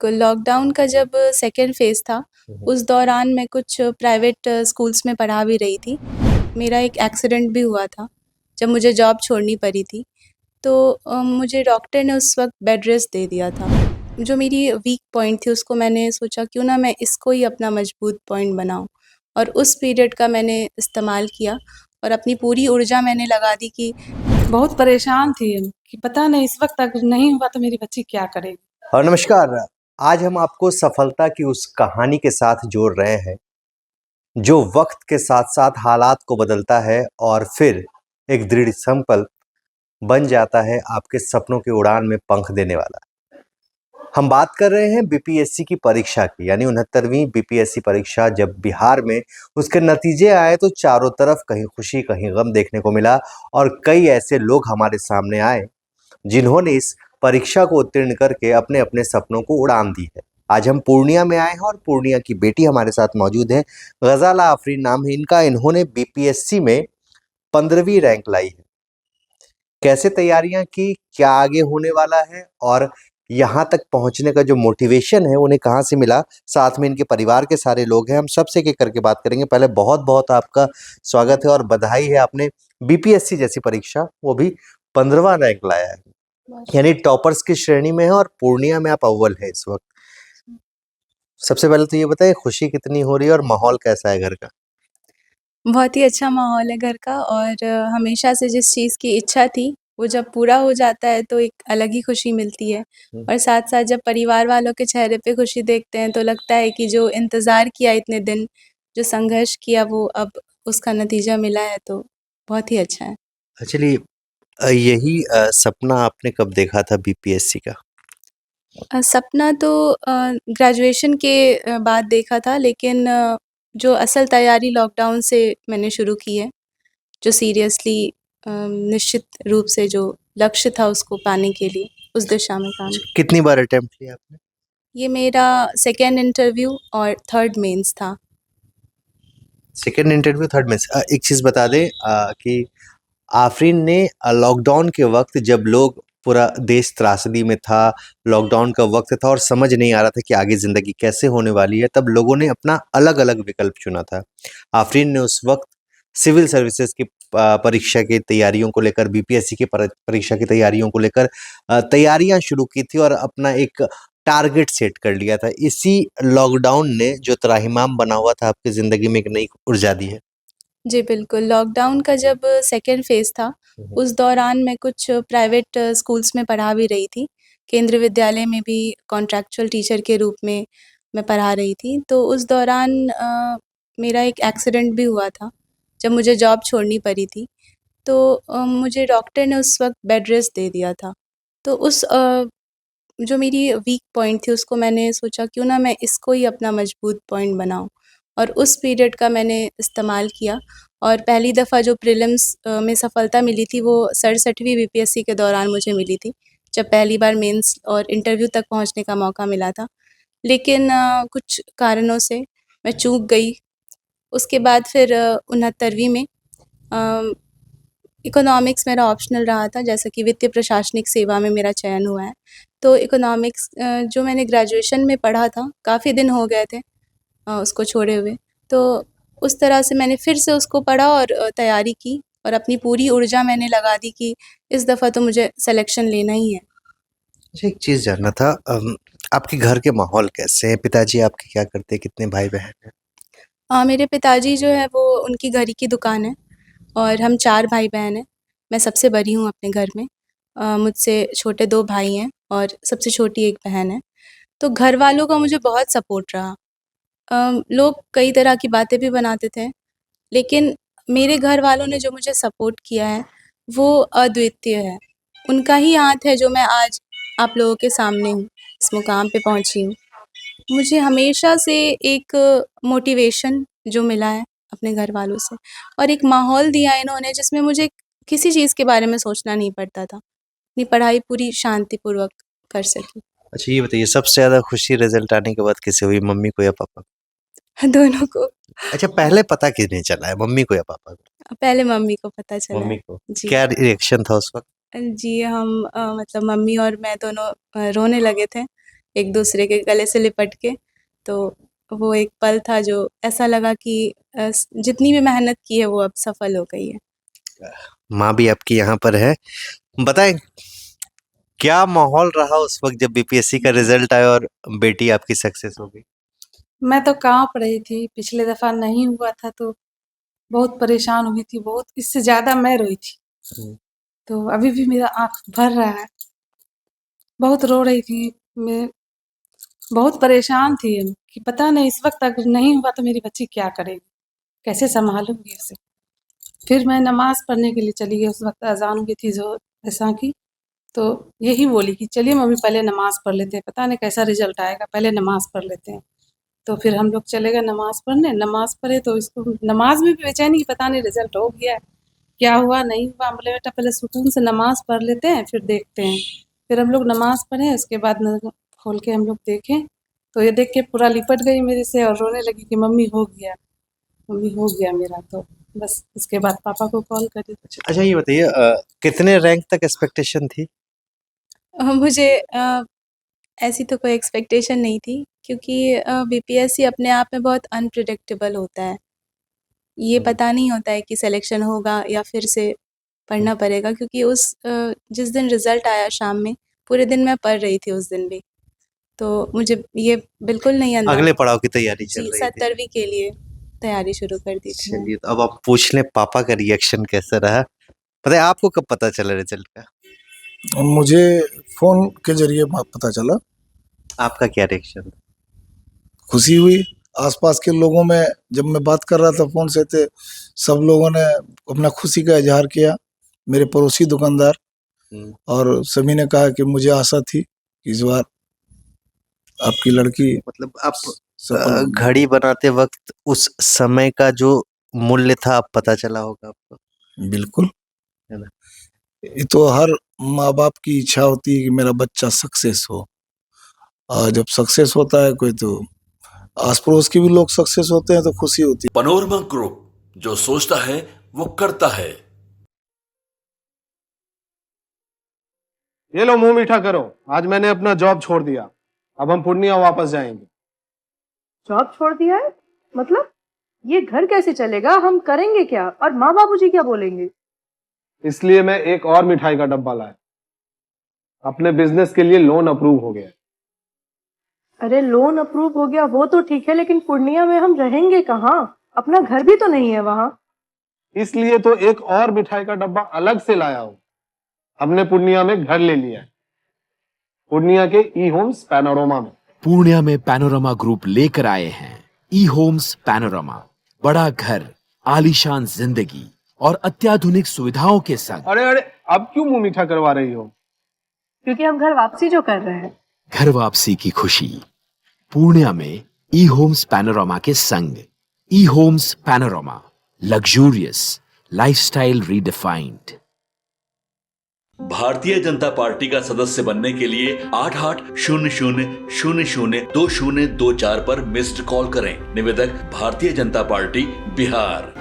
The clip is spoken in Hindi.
लॉकडाउन का जब सेकेंड फेज़ था, उस दौरान मैं कुछ प्राइवेट स्कूल्स में पढ़ा भी रही थी। मेरा एक एक्सीडेंट भी हुआ था, जब मुझे जॉब छोड़नी पड़ी थी। तो मुझे डॉक्टर ने उस वक़्त बेड रेस्ट दे दिया था। जो मेरी वीक पॉइंट थी उसको मैंने सोचा क्यों ना मैं इसको ही अपना मजबूत पॉइंट बनाऊँ, और उस पीरियड का मैंने इस्तेमाल किया और अपनी पूरी ऊर्जा मैंने लगा दी कि बहुत परेशान थी कि पता नहीं इस वक्त अगर नहीं हुआ तो मेरी बच्ची क्या करेगी। और नमस्कार, आज हम आपको सफलता की उस कहानी के साथ जोड़ रहे हैं जो वक्त के साथ साथ हालात को बदलता है और फिर एक दृढ़ संकल्प बन जाता है आपके सपनों की उड़ान में पंख देने वाला। हम बात कर रहे हैं बीपीएससी की परीक्षा की, यानी 69वीं बीपीएससी परीक्षा। जब बिहार में उसके नतीजे आए तो चारों तरफ कहीं खुशी कहीं गम देखने को मिला और कई ऐसे लोग हमारे सामने आए जिन्होंने इस परीक्षा को उत्तीर्ण करके अपने अपने सपनों को उड़ान दी है। आज हम पूर्णिया में आए हैं और पूर्णिया की बेटी हमारे साथ मौजूद है। गजाला आफरीन नाम है इनका। इन्होंने बीपीएससी में 15वीं रैंक लाई है। कैसे तैयारियां की, क्या आगे होने वाला है और यहाँ तक पहुँचने का जो मोटिवेशन है उन्हें कहाँ से मिला, साथ में इनके परिवार के सारे लोग हैं, हम सबसे एक एक करके बात करेंगे। पहले बहुत बहुत आपका स्वागत है और बधाई है, आपने बीपीएससी जैसी परीक्षा वो भी 15वां रैंक लाया है, यानी टॉपर्स की श्रेणी में है और पूर्णिया में आप अव्वल है इस वक्त। सबसे पहले तो ये बताइए खुशी कितनी हो रही है और माहौल कैसा है घर का? बहुत ही अच्छा माहौल है घर का, और हमेशा से जिस चीज़ की इच्छा थी, वो जब पूरा हो जाता है तो एक अलग ही खुशी मिलती है। और साथ-साथ जब परिवार वालों के चेहरे पे खुशी देखते हैं तो लगता है कि जो इंतज़ार किया इतने दिन, जो संघर्ष किया वो अब उसका नतीजा मिला है, तो बहुत ही अच्छा है। चलिए, यही सपना आपने कब देखा था बीपीएससी का? सपना तो ग्रेजुएशन के बाद देखा था, लेकिन जो असल तैयारी लॉकडाउन से मैंने शुरू की है, जो सीरियसली निश्चित रूप से जो लक्ष्य था उसको पाने के लिए उस दिशा में काम किया। कितनी बार अटेम्प्ट किया आपने? ये मेरा सेकेंड इंटरव्यू और थर्ड मेंस था। सेकेंड इंटरव्यू, थर्ड में से एक चीज़ बता दें कि आफरीन ने लॉकडाउन के वक्त, जब लोग पूरा देश त्रासदी में था, लॉकडाउन का वक्त था और समझ नहीं आ रहा था कि आगे ज़िंदगी कैसे होने वाली है, तब लोगों ने अपना अलग अलग विकल्प चुना था। आफरीन ने उस वक्त सिविल सर्विसेज की परीक्षा की तैयारियों को लेकर, बीपीएससी की परीक्षा की तैयारियों को लेकर तैयारियां शुरू की थी और अपना एक टारगेट सेट कर लिया था। इसी लॉकडाउन ने जो त्राहिमाम बना हुआ था आपकी ज़िंदगी में एक नई ऊर्जा दी है। जी बिल्कुल, लॉकडाउन का जब सेकेंड फेज़ था, उस दौरान मैं कुछ प्राइवेट स्कूल्स में पढ़ा भी रही थी। केंद्रीय विद्यालय में भी कॉन्ट्रैक्चुअल टीचर के रूप में मैं पढ़ा रही थी। तो उस दौरान मेरा एक एक्सीडेंट भी हुआ था, जब मुझे जॉब छोड़नी पड़ी थी। तो मुझे डॉक्टर ने उस वक़्त बेड रेस्ट दे दिया था। तो उस जो मेरी वीक पॉइंट थी उसको मैंने सोचा क्यों ना मैं इसको ही अपना मजबूत पॉइंट बनाऊँ, और उस पीरियड का मैंने इस्तेमाल किया। और पहली दफ़ा जो प्रीलिम्स में सफलता मिली थी वो 67वीं बीपीएससी के दौरान मुझे मिली थी, जब पहली बार मेंस और इंटरव्यू तक पहुँचने का मौका मिला था। लेकिन कुछ कारणों से मैं चूक गई। उसके बाद फिर 69वीं में अ, इकोनॉमिक्स मेरा ऑप्शनल रहा था, जैसा कि वित्तीय प्रशासनिक सेवा में मेरा चयन हुआ है। तो इकोनॉमिक्स जो मैंने ग्रेजुएशन में पढ़ा था, काफ़ी दिन हो गए थे उसको छोड़े हुए। तो उस तरह से मैंने फिर से उसको पढ़ा और तैयारी की, और अपनी पूरी ऊर्जा मैंने लगा दी कि इस दफ़ा तो मुझे सिलेक्शन लेना ही है। मुझे एक चीज़ जानना था, आपके घर के माहौल कैसे हैं? पिताजी आपके क्या करते हैं? कितने भाई-बहन हैं? मेरे पिताजी जो है वो उनकी घड़ी की दुकान है, और हम 4 भाई-बहन हैं। मैं सबसे बड़ी हूँ अपने घर में। मुझसे छोटे 2 भाई हैं और सबसे छोटी 1 बहन है। तो घर वालों का मुझे बहुत सपोर्ट रहा। लोग कई तरह की बातें भी बनाते थे, लेकिन मेरे घर वालों ने जो मुझे सपोर्ट किया है, वो अद्वितीय है। उनका ही हाथ है जो मैं आज आप लोगों के सामने हूँ, इस मुकाम पे पहुँची हूँ। मुझे हमेशा से एक मोटिवेशन जो मिला है अपने घर वालों से, और एक माहौल दिया इन्होंने जिसमें मुझे किसी चीज़ के बारे में सोचना नहीं पड़ता था। अपनी पढ़ाई पूरी शांतिपूर्वक कर सकी। अच्छा, ये बताइए सबसे ज़्यादा खुशी रिज़ल्ट आने के बाद किसे हुई, मम्मी को या पापा को? दोनों को। अच्छा, पहले पता किन्हें चला है, मम्मी को या पापा को? पहले मम्मी को पता चला मम्मी है। को। जी। क्या रिएक्शन था उस वक़्त? जी, हम मतलब मम्मी और मैं दोनों रोने लगे थे। एक दूसरे के गले से लिपट के। तो वो एक पल था जो ऐसा लगा कि जितनी भी मेहनत की है वो अब सफल हो गई है। माँ भी आपकी यहाँ पर है। बताएं, क्या माहौल रहा उस वक्त जब बीपीएससी का रिजल्ट आया और बेटी आपकी सक्सेस हो गई? मैं तो काँप रही थी, पिछले दफ़ा नहीं हुआ था तो बहुत परेशान हुई थी, बहुत इससे ज़्यादा मैं रोई थी। तो अभी भी मेरा आँख भर रहा है। बहुत रो रही थी, मैं बहुत परेशान थी कि पता नहीं इस वक़्त अगर नहीं हुआ तो मेरी बच्ची क्या करेगी? कैसे सँभालूँगी उसे? फिर मैं नमाज़ पढ़ने के लिए चली गई, उस वक़्त अज़ान हुई थी जो ऐसा की, तो यही बोली कि चलिए मम्मी पहले नमाज़ पढ़ लेते हैं, पता नहीं कैसा रिज़ल्ट आएगा, पहले नमाज़ पढ़ लेते हैं। तो फिर हम लोग चले गए नमाज़ पढ़ने, नमाज़ पढ़े तो इसको नमाज़ में भी बेचैनी कि पता नहीं रिज़ल्ट हो गया है, क्या हुआ नहीं हुआ? हम बोले बेटा पहले सुकून से नमाज़ पढ़ लेते हैं फिर देखते हैं। फिर हम लोग नमाज़ पढ़े, उसके बाद नज़र खोल के हम लोग देखें, तो ये देख के पूरा लिपट गई मेरे से और रोने लगी कि मम्मी हो गया मेरा। तो बस उसके बाद पापा को कॉल करी। अच्छा ये बताइए, कितने रैंक तक एक्सपेक्टेशन थी? मुझे ऐसी तो कोई एक्सपेक्टेशन नहीं थी क्योंकि बीपीएससी अपने आप में बहुत अनप्रिडिक्टेबल होता है। ये पता नहीं होता है कि सिलेक्शन होगा या फिर से पढ़ना पड़ेगा, क्योंकि जिस दिन रिज़ल्ट आया शाम में, पूरे दिन मैं पढ़ रही थी उस दिन भी। तो मुझे ये बिल्कुल नहीं अगले अंदाज़ा पड़ाव की तैयारी चल जी, रही थी। 17वीं के लिए तैयारी शुरू कर दी थी मैंने। चलिए, तो अब आप पूछ लें पापा का रिएक्शन कैसा रहा? बताइए, आपको कब पता चला रिजल्ट का? मुझे फ़ोन के ज़रिए पता चला। आपका क्या रिएक्शन था? खुशी हुई। आसपास के लोगों में जब मैं बात कर रहा था फ़ोन से, तो सब लोगों ने अपना खुशी का इज़हार किया। मेरे पड़ोसी दुकानदार और सभी ने कहा कि मुझे आशा थी कि इस बार आपकी लड़की मतलब आप सफल होगी। घड़ी बनाते वक्त उस समय का जो मूल्य था अब पता चला होगा आपको? बिल्कुल। है ना? ये तो हर माँ-बाप की इच्छा होती है कि मेरा बच्चा सक्सेस हो। और जब सक्सेस होता है कोई, तो आस-पड़ोस के भी लोग सक्सेस होते हैं तो खुशी होती है। पैनोरमा ग्रुप, जो सोचता है वो करता है। ये लो मुंह मीठा करो, आज मैंने अपना जॉब छोड़ दिया। अब हम पूर्णिया वापस जाएंगे। जॉब छोड़ दिया है? मतलब ये घर कैसे चलेगा? हम करेंगे क्या? और माँ बाबूजी क्या बोलेंगे? इसलिए मैं एक और मिठाई का डब्बा लाया। अपने बिजनेस के लिए लोन अप्रूव हो गया। अरे लोन अप्रूव हो गया वो तो ठीक है, लेकिन पूर्णिया में हम रहेंगे कहाँ? अपना घर भी तो नहीं है वहाँ। इसलिए तो एक और मिठाई का डब्बा अलग से लाया हूं। हमने पूर्णिया में घर ले लिया है, पूर्णिया के ई होम्स पैनोरमा में। पूर्णिया में पैनोरमा ग्रुप लेकर आए हैं ई होम्स पैनोरमा। बड़ा घर, आलीशान जिंदगी और अत्याधुनिक सुविधाओं के संग। अरे अब क्यों मुंह मीठा करवा रही हो? क्योंकि हम घर वापसी जो कर रहे हैं। घर वापसी की खुशी पूर्णिया में ई होम्स पैनोरमा के संग। E Homes Panorama, luxurious lifestyle redefined. Bharatiya Janata party का सदस्य बनने के लिए 8800002024 पर मिस्ड कॉल करें। निवेदक भारतीय जनता पार्टी बिहार।